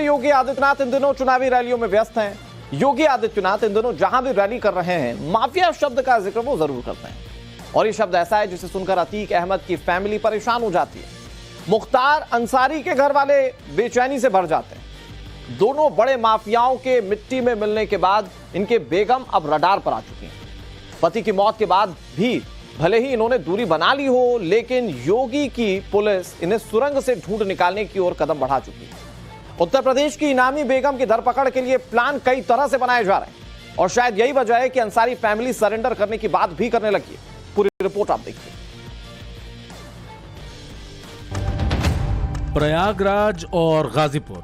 योगी आदित्यनाथ इन दिनों चुनावी रैलियों में व्यस्त हैं। योगी आदित्यनाथ इन दिनों जहां भी रैली कर रहे हैं, माफिया शब्द का जिक्र वो जरूर करते हैं, और ये शब्द ऐसा है जिसे सुनकर अतीक अहमद की फैमिली परेशान हो जाती है। मुख्तार अंसारी के घर वाले बेचैनी से भर जाते हैं। दोनों बड़े माफियाओं के मिट्टी में मिलने के बाद इनके बेगम अब रडार पर आ चुकी हैं। पति की मौत के बाद भी भले ही इन्होंने दूरी बना ली हो, लेकिन योगी की पुलिस इन्हें सुरंग से ढूंढ निकालने की ओर कदम बढ़ा चुकी है। उत्तर प्रदेश की इनामी बेगम की धरपकड़ के लिए प्लान कई तरह से बनाए जा रहे हैं, और शायद यही वजह है कि अंसारी फैमिली सरेंडर करने की बात भी करने लगी है। पूरी रिपोर्ट आप देखिए। प्रयागराज और गाजीपुर,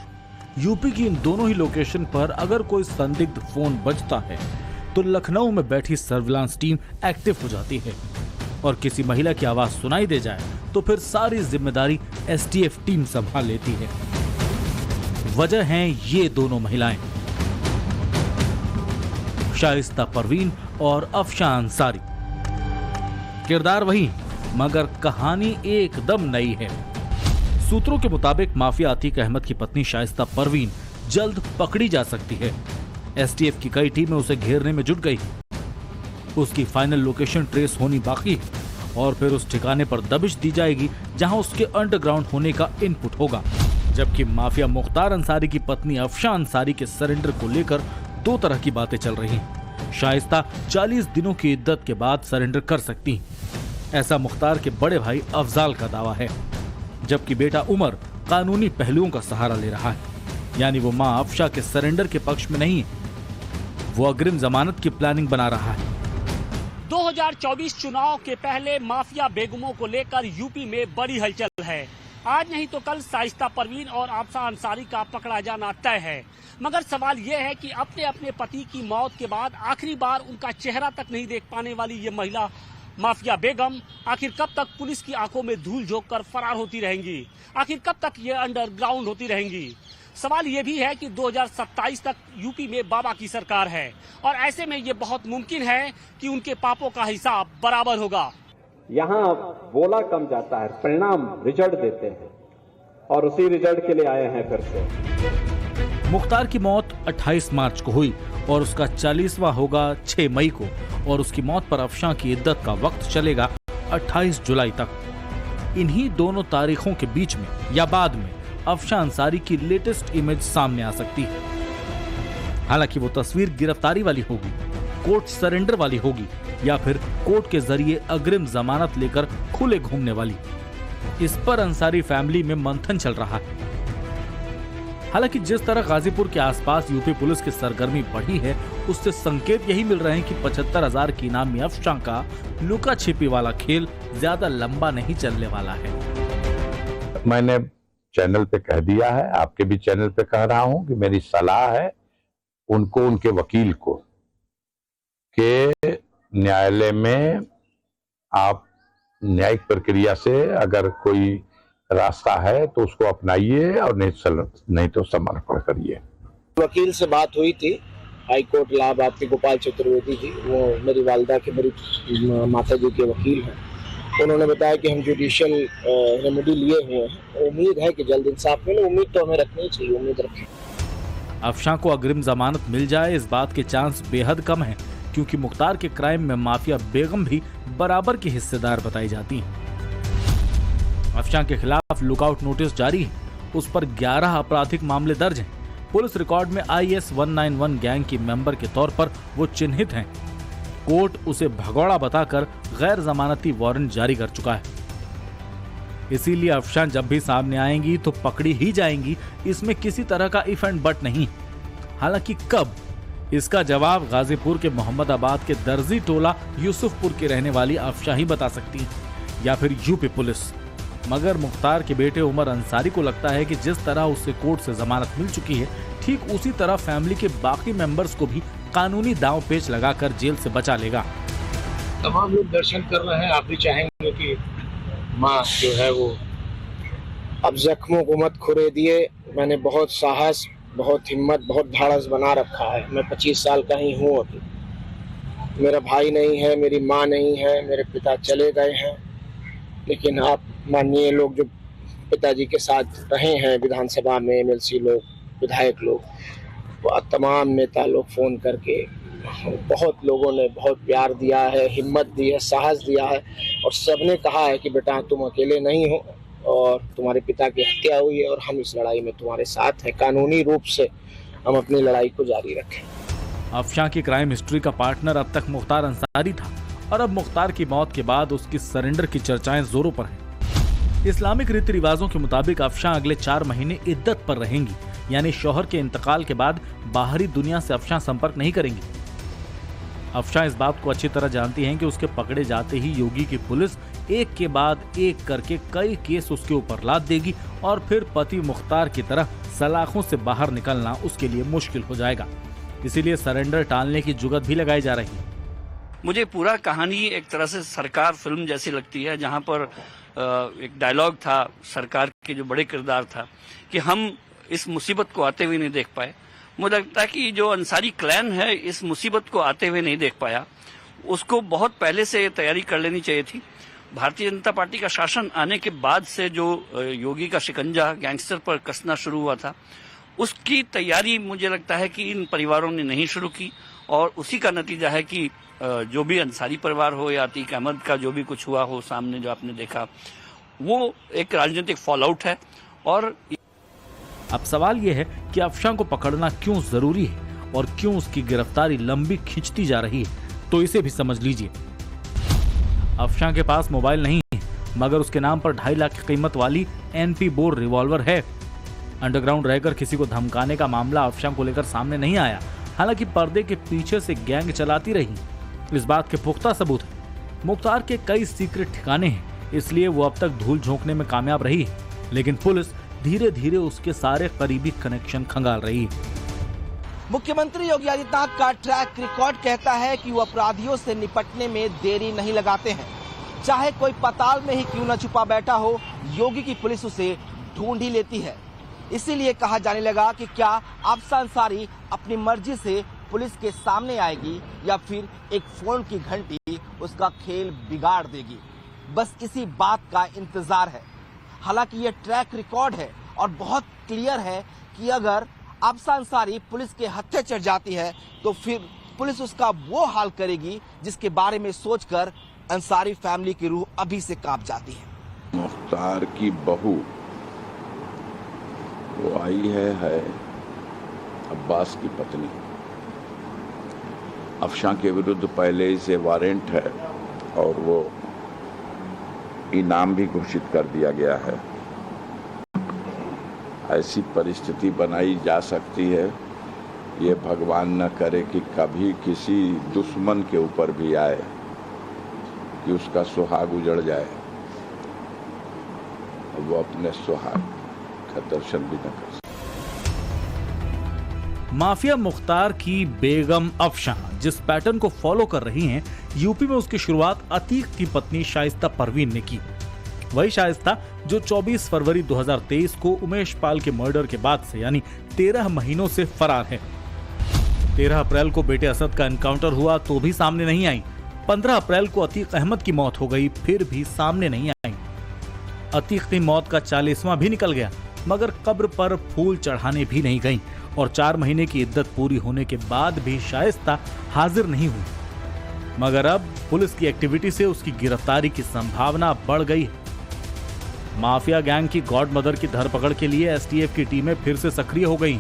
यूपी की इन दोनों ही लोकेशन पर अगर कोई संदिग्ध फोन बजता है तो लखनऊ में बैठी सर्विलांस टीम एक्टिव हो जाती है, और किसी महिला की आवाज सुनाई दे जाए तो फिर सारी जिम्मेदारी एसटीएफ टीम संभाल लेती है। वजह हैं ये दोनों महिलाएं, शाइस्ता परवीन और अफशान अंसारी। किरदार वही, मगर कहानी एकदम नई है। सूत्रों के मुताबिक माफिया अतीक अहमद की पत्नी शाइस्ता परवीन जल्द पकड़ी जा सकती है। एसटीएफ की कई टीमें उसे घेरने में जुट गई। उसकी फाइनल लोकेशन ट्रेस होनी बाकी है, और फिर उस ठिकाने पर दबिश दी जाएगी जहां उसके अंडरग्राउंड होने का इनपुट होगा। जबकि माफिया मुख्तार अंसारी की पत्नी अफशान अंसारी के सरेंडर को लेकर दो तरह की बातें चल रही हैं। शाइस्ता 40 दिनों की इद्दत के बाद सरेंडर कर सकती, ऐसा मुख्तार के बड़े भाई अफजाल का दावा है, जबकि बेटा उमर कानूनी पहलुओं का सहारा ले रहा है। यानी वो मां अफशा के सरेंडर के पक्ष में नहीं है, वो अग्रिम जमानत की प्लानिंग बना रहा है। 2024 चुनाव के पहले माफिया बेगमों को लेकर यूपी में बड़ी हलचल है। आज नहीं तो कल शाइस्ता परवीन और अफशान अंसारी का पकड़ा जाना तय है। मगर सवाल यह है कि अपने अपने पति की मौत के बाद आखिरी बार उनका चेहरा तक नहीं देख पाने वाली ये महिला माफिया बेगम आखिर कब तक पुलिस की आंखों में धूल झोंक कर फरार होती रहेंगी? आखिर कब तक ये अंडरग्राउंड होती रहेंगी? सवाल ये भी है कि 2027 तक यूपी में बाबा की सरकार है, और ऐसे में ये बहुत मुमकिन है कि उनके पापों का हिसाब बराबर होगा। यहाँ बोला कम जाता है, परिणाम रिजल्ट देते हैं, और उसी रिजल्ट के लिए आए हैं फिर से। मुख्तार की मौत 28 मार्च को हुई और उसका 40वां होगा 6 मई को, और उसकी मौत पर अफशान की इद्दत का वक्त चलेगा 28 जुलाई तक। इन्हीं दोनों तारीखों के बीच में या बाद में अफशान अंसारी की लेटेस्ट इमेज सामने आ सकती है। हालांकि वो तस्वीर गिरफ्तारी वाली होगी, कोर्ट सरेंडर वाली होगी, या फिर कोर्ट के जरिए अग्रिम जमानत लेकर खुले घूमने वाली। इस पर अंसारी फैमिली में मंथन चल रहा है। हालांकि जिस तरह गाजीपुर के आसपास यूपी पुलिस की सरगर्मी बढ़ी है, उससे संकेत यही मिल रहे हैं कि 75,000 की इनामी अफशान का लुका छिपी वाला खेल ज्यादा लंबा नहीं चलने वाला है। मैंने चैनल पे कह दिया है, आपके भी चैनल पे कह रहा हूं कि मेरी सलाह है उनको, उनके वकील को, कि न्यायालय में आप न्यायिक प्रक्रिया से अगर कोई रास्ता है तो उसको अपनाइए, और नहीं तो समर्पण करिए। वकील से बात हुई थी, हाई कोर्ट इलाहाबाद की गोपाल चतुर्वेदी जी, वो मेरी वालिदा के, मेरी माता जी के वकील हैं। उन्होंने बताया कि हम जुडिशियल रेमेडी लिए हुए हैं, उम्मीद है कि जल्द इंसाफ मिले। उम्मीद तो हमें रखनी चाहिए, उम्मीद रखें। अफशान को अग्रिम जमानत मिल जाए, इस बात के चांस बेहद कम है, क्योंकि मुख्तार के क्राइम में माफिया बेगम भी बराबर की हिस्सेदार बताई जाती हैं। अफशान के खिलाफ लुकआउट नोटिस जारी है, उस पर 11 आपराधिक मामले दर्ज हैं। पुलिस रिकॉर्ड में IS 191 गैंग की मेंबर के तौर पर वो चिन्हित हैं। कोर्ट उसे भगौड़ा बताकर गैर जमानती वारंट जारी कर चुका है। इसीलिए अफशान जब भी सामने आएंगी तो पकड़ी ही जाएंगी, इसमें किसी तरह का इफ एंड बट नहीं। हालांकि कब, इसका जवाब गाजीपुर के मोहम्मदाबाद के दर्जी टोला यूसुफपुर के रहने वाली अफशान ही बता सकती है, या फिर यूपी पुलिस। मगर मुख्तार के बेटे उमर अंसारी को लगता है कि जिस तरह उसे कोर्ट से जमानत मिल चुकी है, ठीक उसी तरह फैमिली के बाकी मेंबर्स को भी कानूनी दांव पेच लगाकर जेल से बचा लेगा। तमाम लोग दर्शन कर रहे हैं, आप भी चाहेंगे कि माँ जो है वो अब जख्मों को मत खुरे दिए। मैंने बहुत साहस, बहुत हिम्मत, बहुत धाड़स बना रखा है। मैं 25 साल का ही हूँ अभी। मेरा भाई नहीं है, मेरी माँ नहीं है, मेरे पिता चले गए हैं, लेकिन आप मानिए लोग जो पिताजी के साथ रहे हैं विधानसभा में, MLC लोग, विधायक लोग, तमाम नेता लोग फ़ोन करके बहुत लोगों ने बहुत प्यार दिया है, हिम्मत दी है, साहस दिया है और सबने कहा है कि बेटा तुम अकेले नहीं हो और तुम्हारे पिता की हत्या हुई है और हम इस लड़ाई में तुम्हारे साथ हैं। कानूनी रूप से हम अपनी लड़ाई को जारी रखें। अफशां की क्राइम हिस्ट्री का पार्टनर अब तक मुख्तार अंसारी था और अब मुख्तार की मौत के बाद उसकी सरेंडर की चर्चाएं जोरों पर हैं। इस्लामिक रीति रिवाजों के मुताबिक अफशां अगले 4 महीने इद्दत पर रहेंगी, यानी शौहर के इंतकाल के बाद बाहरी दुनिया से अफशां संपर्क नहीं करेंगी। अफशां इस बात को अच्छी तरह जानती हैं कि उसके पकड़े जाते ही योगी की पुलिस एक के बाद एक करके कई केस उसके ऊपर लाद देगी और फिर पति मुख्तार की तरह सलाखों से बाहर निकलना उसके लिए मुश्किल हो जाएगा। इसीलिए सरेंडर टालने की जुगत भी लगाई जा रही है। मुझे पूरा कहानी एक तरह से सरकार फिल्म जैसी लगती है, जहां पर एक डायलॉग था सरकार के जो बड़े किरदार था कि हम इस मुसीबत को आते हुए नहीं देख पाए। मुझे लगता है कि जो अंसारी क्लैन है इस मुसीबत को आते हुए नहीं देख पाया, उसको बहुत पहले से तैयारी कर लेनी चाहिए थी। भारतीय जनता पार्टी का शासन आने के बाद से जो योगी का शिकंजा गैंगस्टर पर कसना शुरू हुआ था, उसकी तैयारी मुझे लगता है कि इन परिवारों ने नहीं शुरू की और उसी का नतीजा है कि जो भी अंसारी परिवार हो या अतीक अहमद का जो भी कुछ हुआ हो सामने जो आपने देखा, वो एक राजनीतिक फॉल आउट है। और अब सवाल यह है कि अफशां को पकड़ना क्यों जरूरी है और क्यों उसकी गिरफ्तारी लंबी खिंचती जा रही है, तो इसे भी समझ लीजिए। अफशां के पास मोबाइल नहीं है, मगर उसके नाम पर 2.5 लाख की कीमत वाली NP बोर रिवॉल्वर है। अंडरग्राउंड रहकर किसी को धमकाने का मामला अफशां को लेकर सामने नहीं आया, हालांकि पर्दे के पीछे से गैंग चलाती रही, इस बात के पुख्ता सबूत है। मुख्तार के कई सीक्रेट ठिकाने हैं, इसलिए वो अब तक धूल झोंकने में कामयाब रही है, लेकिन पुलिस धीरे धीरे उसके सारे करीबी कनेक्शन खंगाल रही है। मुख्यमंत्री योगी आदित्यनाथ का ट्रैक रिकॉर्ड कहता है कि वो अपराधियों से निपटने में देरी नहीं लगाते हैं। चाहे कोई पाताल में ही क्यों न छुपा बैठा हो, योगी की पुलिस उसे ढूंढ ही लेती है। इसीलिए कहा जाने लगा कि क्या अफशां अंसारी अपनी मर्जी से पुलिस के सामने आएगी या फिर एक फोन की घंटी उसका खेल बिगाड़ देगी। बस इसी बात का इंतजार है। हालांकि ये ट्रैक रिकॉर्ड है और बहुत क्लियर है कि अगर अफशां अंसारी पुलिस के हत्थे चढ़ जाती है तो फिर पुलिस उसका वो हाल करेगी जिसके बारे में सोचकर अंसारी फैमिली की रूह अभी से कांप जाती है। मुख्तार की बहू वो आई है अब्बास की पत्नी। अफशां के विरुद्ध पहले से वारंट है और वो इनाम भी घोषित कर दिया गया है। ऐसी परिस्थिति बनाई जा सकती है, ये भगवान न करे कि कभी किसी दुश्मन के ऊपर भी आए कि उसका सुहाग उजड़ जाए और वो अपने सुहाग का दर्शन भी न कर सके। माफिया मुख्तार की बेगम अफशां जिस पैटर्न को फॉलो कर रही हैं, यूपी में उसकी शुरुआत अतीक की पत्नी शाइस्ता परवीन ने की। वही शाइस्ता जो 24 फरवरी 2023 को उमेश पाल के मर्डर के बाद से यानी 13 महीनों से फरार है। 13 अप्रैल को बेटे असद का एनकाउंटर हुआ तो भी सामने नहीं आई। 15 अप्रैल को अतीक अहमद की मौत हो गई, फिर भी सामने नहीं आई। अतीक की मौत का 40वां भी निकल गया, मगर कब्र पर फूल चढ़ाने भी नहीं गई और 4 महीने की इद्दत पूरी होने के बाद भी शाइस्ता हाजिर नहीं हुई। मगर अब पुलिस की एक्टिविटी से उसकी गिरफ्तारी की संभावना बढ़ गई है। माफिया गैंग की गॉड मदर की धरपकड़ के लिए STF की टीमें फिर से सक्रिय हो गई।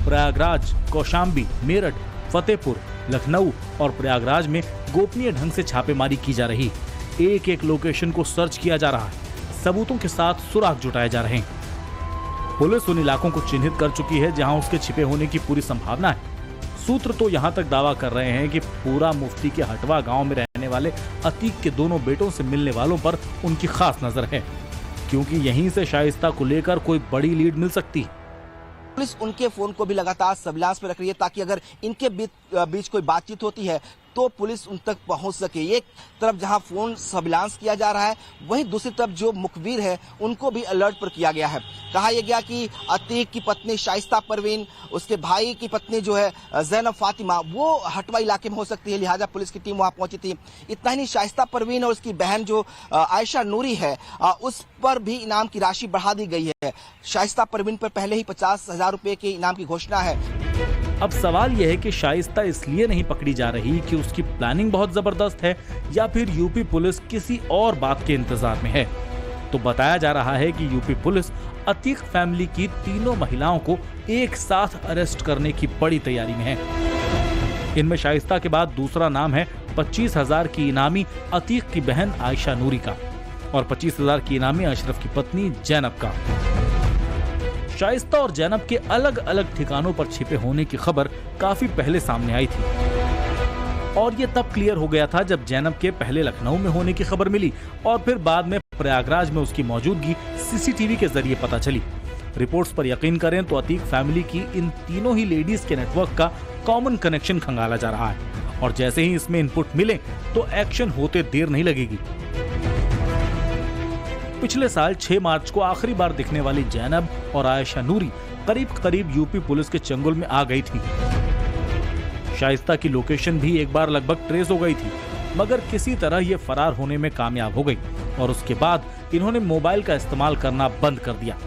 प्रयागराज, कौशाम्बी, मेरठ, फतेहपुर, लखनऊ और प्रयागराज में गोपनीय ढंग से छापेमारी की जा रही है। एक एक लोकेशन को सर्च किया जा रहा है, सबूतों के साथ सुराग जुटाए जा रहे हैं। पुलिस उन इलाकों को चिन्हित कर चुकी है जहां उसके छिपे होने की पूरी संभावना है। सूत्र तो यहां तक दावा कर रहे हैं कि पूरा मुफ्ती के हटवा गांव में रहने वाले अतीक के दोनों बेटों से मिलने वालों पर उनकी खास नजर है, क्योंकि यहीं से शाइस्ता को लेकर कोई बड़ी लीड मिल सकती है। पुलिस उनके फोन को भी लगातार सर्विलांस में रख रही है ताकि अगर इनके बीच कोई बातचीत होती है तो पुलिस उन तक पहुंच सके। एक तरफ जहां फोन सर्विलांस किया जा रहा है, वहीं दूसरी तरफ जो मुखबिर है उनको भी अलर्ट पर किया गया है। कहा यह गया कि अतीक की पत्नी शाइस्ता परवीन, उसके भाई की पत्नी जो है जैनब फातिमा, वो हटवा इलाके में हो सकती है, लिहाजा पुलिस की टीम वहां पहुंची थी। इतना ही नहीं, शाइस्ता परवीन और उसकी बहन जो आयशा नूरी है, उस पर भी इनाम की राशि बढ़ा दी गई है। शाइस्ता परवीन पर पहले ही 50,000 रुपए के इनाम की घोषणा है। अब सवाल यह है कि शाइस्ता इसलिए नहीं पकड़ी जा रही कि उसकी प्लानिंग बहुत जबरदस्त है या फिर यूपी पुलिस किसी और बात के इंतजार में है। तो बताया जा रहा है कि यूपी पुलिस अतीक फैमिली की तीनों महिलाओं को एक साथ अरेस्ट करने की बड़ी तैयारी में है। इनमें शाइस्ता के बाद दूसरा नाम है 25,000 की इनामी अतीक की बहन आयशा नूरी का और 25,000 की इनामी अशरफ की पत्नी जैनब का। शाइस्ता और जैनब के अलग अलग ठिकानों पर छिपे होने की खबर काफी पहले सामने आई थी और ये तब क्लियर हो गया था जब जैनब के पहले लखनऊ में होने की खबर मिली और फिर बाद में प्रयागराज में उसकी मौजूदगी सीसीटीवी के जरिए पता चली। रिपोर्ट्स पर यकीन करें तो अतीक फैमिली की इन तीनों ही लेडीज के नेटवर्क का कॉमन कनेक्शन खंगाला जा रहा है और जैसे ही इसमें इनपुट मिले तो एक्शन होते देर नहीं लगेगी। पिछले साल 6 मार्च को आखिरी बार दिखने वाली जैनब और आयशा नूरी करीब करीब यूपी पुलिस के चंगुल में आ गई थी। शाइस्ता की लोकेशन भी एक बार लगभग ट्रेस हो गई थी, मगर किसी तरह ये फरार होने में कामयाब हो गई और उसके बाद इन्होंने मोबाइल का इस्तेमाल करना बंद कर दिया।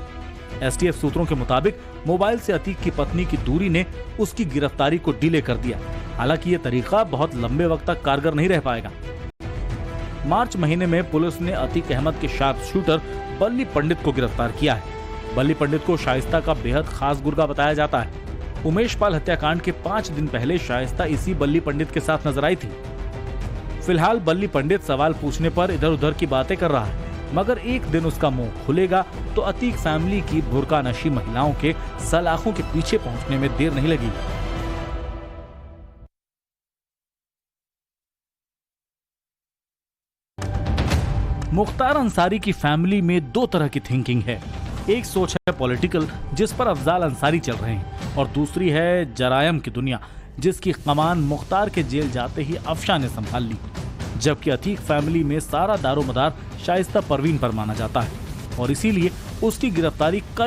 एसटीएफ सूत्रों के मुताबिक मोबाइल से अतीक की पत्नी की दूरी ने उसकी गिरफ्तारी को डिले कर दिया। हालांकि ये तरीका बहुत लंबे वक्त तक कारगर नहीं रह पाएगा। मार्च महीने में पुलिस ने अतीक अहमद के शार्प शूटर बल्ली पंडित को गिरफ्तार किया है। बल्ली पंडित को शाइस्ता का बेहद खास गुर्गा बताया जाता है। उमेश पाल हत्याकांड के 5 दिन पहले शाइस्ता इसी बल्ली पंडित के साथ नजर आई थी। फिलहाल बल्ली पंडित सवाल पूछने पर इधर उधर की बातें कर रहा है, मगर एक दिन उसका मुंह खुलेगा तो अतीक फैमिली की बुर्का नशी महिलाओं के सलाखों के पीछे पहुंचने में देर नहीं लगी। मुख्तार अंसारी की फैमिली में 2 तरह की थिंकिंग है। एक सोच है पॉलिटिकल, जिस पर अफजाल अंसारी चल रहे हैं, और दूसरी है जरायम की दुनिया, जिसकी कमान मुख्तार के जेल जाते ही अफशां ने संभाल ली। जबकि अतीक फैमिली में सारा दारोमदार शाइस्ता परवीन पर माना जाता है और इसीलिए उसकी गिरफ्तारी कई